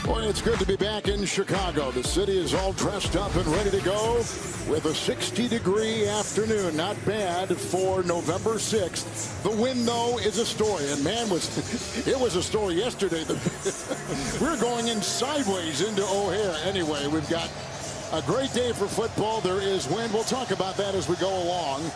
Boy, it's good to be back in Chicago. The city is all dressed up and ready to go with a 60-degree afternoon. Not bad for November 6th. The wind, though, is a story. And, man, it was a story yesterday. We're going in sideways into O'Hare. Anyway, we've got a great day for football. There is wind. We'll talk about that as we go along.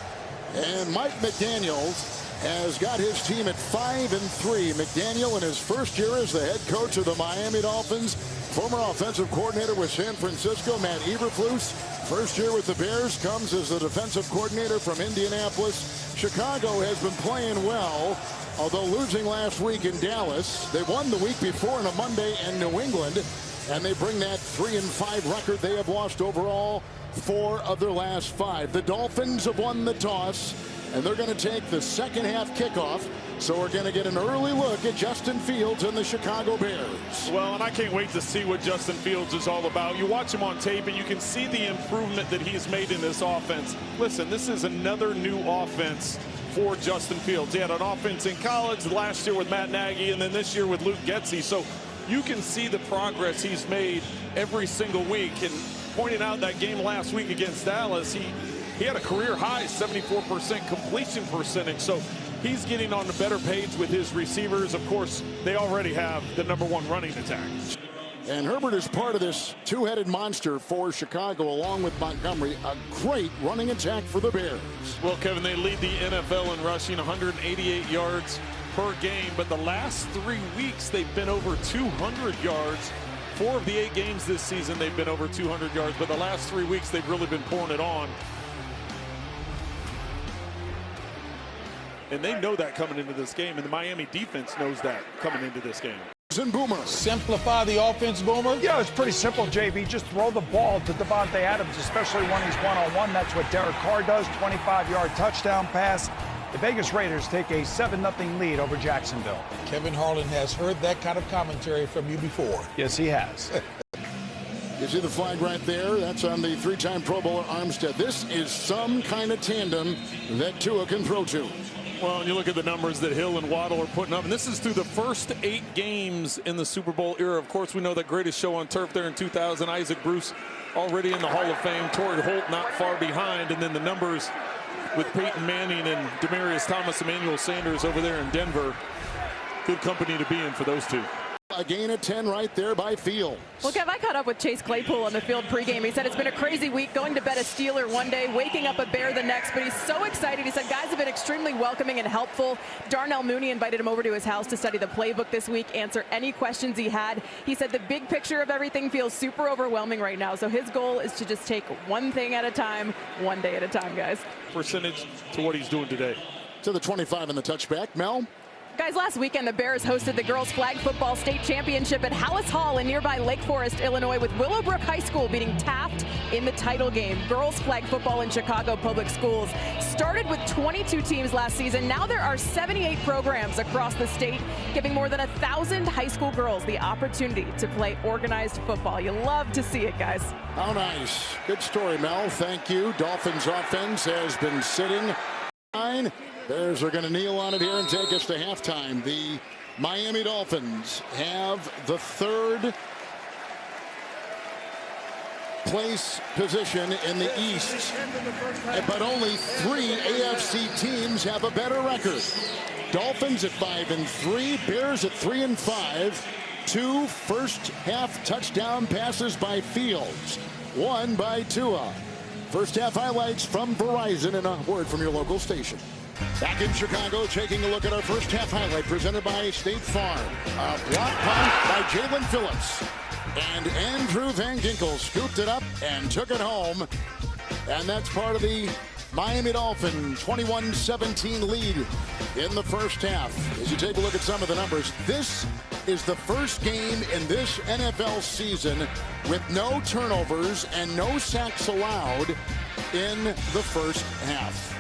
And Mike McDaniels has got his team at 5-3. McDaniel in his first year as the head coach of the Miami Dolphins. Former offensive coordinator with San Francisco, Matt Eberflus. First year with the Bears, comes as the defensive coordinator from Indianapolis. Chicago has been playing well, although losing last week in Dallas. They won the week before on a Monday in New England, and they bring that 3-5 record. They have lost overall 4 of their last 5. The Dolphins have won the toss, and they're going to take the second half kickoff. So we're going to get an early look at Justin Fields and the Chicago Bears. Well, and I can't wait to see what Justin Fields is all about. You watch him on tape, and you can see the improvement that he's made in this offense. Listen, this is another new offense for Justin Fields. He had an offense in college last year with Matt Nagy, and then this year with Luke Getsy. So you can see the progress he's made every single week. And pointing out that game last week against Dallas, he had a career high 74% completion percentage. So he's getting on the better page with his receivers. Of course, they already have the #1 running attack. And Herbert is part of this two-headed monster for Chicago, along with Montgomery. A great running attack for the Bears. Well, Kevin, they lead the NFL in rushing, 188 yards per game. But the last 3 weeks, they've been over 200 yards. 4 of the 8 games this season, they've been over 200 yards. But the last 3 weeks, they've really been pouring it on. And they know that coming into this game, and the Miami defense knows that coming into this game. And Boomer. Simplify the offense, Boomer? Yeah, it's pretty simple, JB. Just throw the ball to Devontae Adams, especially when he's one-on-one. That's what Derek Carr does, 25-yard touchdown pass. The Vegas Raiders take a 7-0 lead over Jacksonville. Kevin Harlan has heard that kind of commentary from you before. Yes, he has. You see the flag right there? That's on the 3-time Pro Bowler Armstead. This is some kind of tandem that Tua can throw to. Well, and you look at the numbers that Hill and Waddle are putting up, and this is through the first 8 games in the Super Bowl era. Of course, we know that greatest show on turf there in 2000. Isaac Bruce already in the Hall of Fame. Torrey Holt not far behind. And then the numbers with Peyton Manning and Demaryius Thomas, Emmanuel Sanders over there in Denver. Good company to be in for those two. A gain of 10 right there by Fields. Well, Kev, I caught up with Chase Claypool on the field pregame. He said it's been a crazy week, going to bed a Steeler one day, waking up a Bear the next, but he's so excited. He said guys have been extremely welcoming and helpful. Darnell Mooney invited him over to his house to study the playbook this week, answer any questions he had. He said the big picture of everything feels super overwhelming right now, so his goal is to just take one thing at a time, one day at a time, guys. Percentage to what he's doing today. To the 25 in the touchback. Mel? Guys, last weekend the Bears hosted the girls flag football state championship at Hallis Hall in nearby Lake Forest, Illinois, with Willowbrook High School beating Taft in the title game. Girls flag football in Chicago public schools started with 22 teams last season. Now there are 78 programs across the state, giving more than 1,000 high school girls the opportunity to play organized football. You love to see it, guys. How nice. Good story, Mel. Thank you. Dolphins offense has been sitting fine. Bears are going to kneel on it here and take us to halftime. The Miami Dolphins have the 3rd place position in the East, but only 3 AFC teams have a better record. Dolphins at 5-3, Bears at 3-5. 2 first-half touchdown passes by Fields, 1 by Tua. First-half highlights from Verizon and a word from your local station. Back in Chicago, taking a look at our first half highlight presented by State Farm. A block punt by Jalen Phillips. And Andrew Van Ginkel scooped it up and took it home. And that's part of the Miami Dolphins 21-17 lead in the first half. As you take a look at some of the numbers, this is the first game in this NFL season with no turnovers and no sacks allowed in the first half.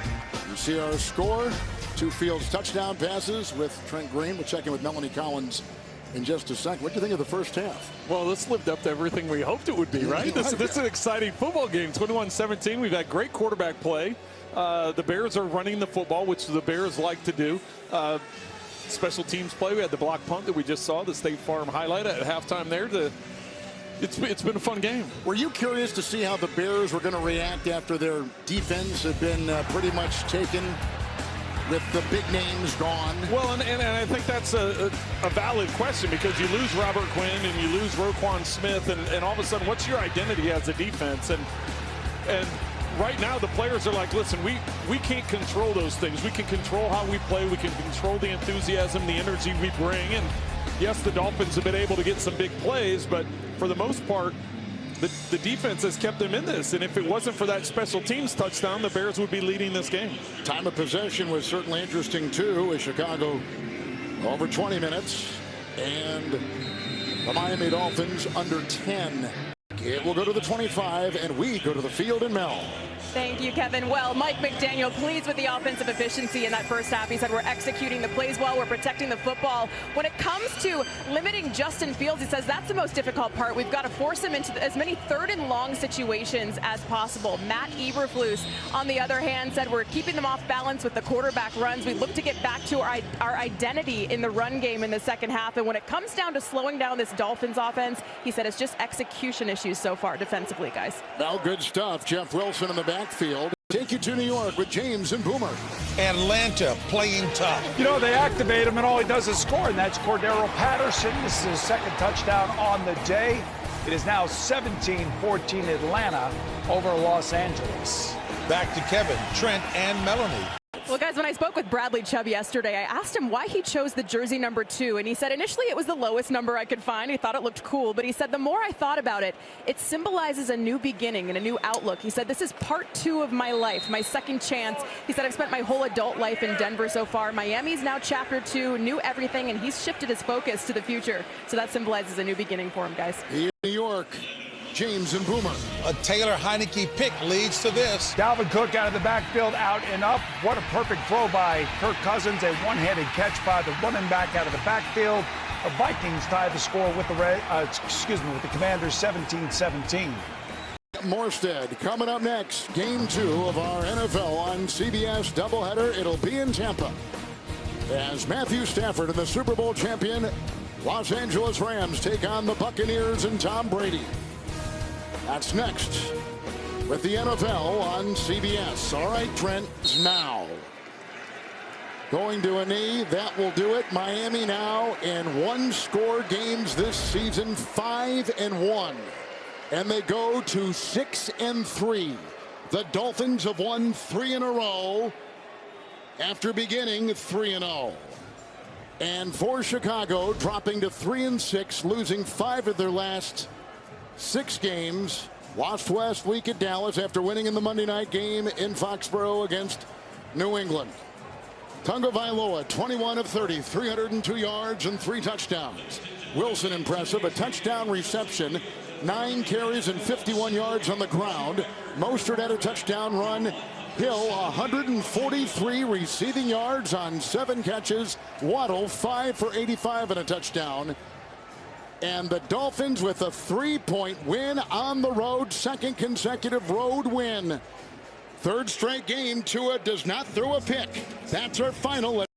You see our score, 2 Fields touchdown passes with Trent Green. We'll check in with Melanie Collins in just a second. What do you think of the first half? Well, this lived up to everything we hoped it would be, right? This is an exciting football game, 21-17. We've had great quarterback play. The Bears are running the football, which the Bears like to do. special teams play. We had the block punt that we just saw, the State Farm highlight at halftime there. It's been a fun game. Were you curious to see how the Bears were going to react after their defense had been pretty much taken with the big names gone? Well, and I think that's a valid question, because you lose Robert Quinn and you lose Roquan Smith, and all of a sudden, what's your identity as a defense? And right now, the players are like, listen, we can't control those things. We can control how we play. We can control the enthusiasm, the energy we bring. And yes, the Dolphins have been able to get some big plays, but for the most part, the defense has kept them in this. And if it wasn't for that special teams touchdown, the Bears would be leading this game. Time of possession was certainly interesting, too, with Chicago over 20 minutes. And the Miami Dolphins under 10. It will go to the 25, and we go to the field in Mel. Thank you, Kevin. Well, Mike McDaniel pleased with the offensive efficiency in that first half. He said we're executing the plays well, we're protecting the football. When it comes to limiting Justin Fields, he says that's the most difficult part. We've got to force him into as many third and long situations as possible. Matt Eberflus, on the other hand, said we're keeping them off balance with the quarterback runs. We look to get back to our identity in the run game in the second half. And when it comes down to slowing down this Dolphins offense, he said it's just execution issues so far defensively, guys. Well, good stuff. Jeff Wilson in the backfield. Take you to New York with James and Boomer. Atlanta playing tough. You know, they activate him, and all he does is score, and that's Cordero Patterson. This is his second touchdown on the day. It is now 17-14 Atlanta over Los Angeles. Back to Kevin, Trent, and Melanie. Well, guys, when I spoke with Bradley Chubb yesterday, I asked him why he chose the jersey number 2, and he said initially it was the lowest number I could find. He thought it looked cool, but he said the more I thought about it, it symbolizes a new beginning and a new outlook. He said this is part 2 of my life, my second chance. He said I've spent my whole adult life in Denver so far. Miami's now chapter 2, new everything, and he's shifted his focus to the future. So that symbolizes a new beginning for him, guys. New York, James and Boomer. A Taylor Heineke pick leads to this. Dalvin Cook out of the backfield, out and up. What a perfect throw by Kirk Cousins. A one-handed catch by the running back out of the backfield. The Vikings tie the score with the Commanders 17-17. Morstead coming up next. Game 2 of our NFL on CBS doubleheader. It'll be in Tampa as Matthew Stafford and the Super Bowl champion Los Angeles Rams take on the Buccaneers and Tom Brady. That's next with the NFL on CBS. All right, Trent, now going to a knee. That will do it. Miami now in 1-score games this season, 5-1. And they go to 6-3. The Dolphins have won 3 in a row after beginning 3-0. And for Chicago, dropping to 3-6, losing 5 of their last 6 games. Lost last week at Dallas after winning in the Monday night game in Foxborough against New England. Tunga Vailoa, 21 of 30, 302 yards and 3 touchdowns. Wilson impressive, a touchdown reception, 9 carries and 51 yards on the ground. Mostert had a touchdown run. Hill, 143 receiving yards on 7 catches. Waddle, 5 for 85 and a touchdown. And the Dolphins with a 3-point win on the road, second consecutive road win. Third straight game, Tua does not throw a pick. That's our final.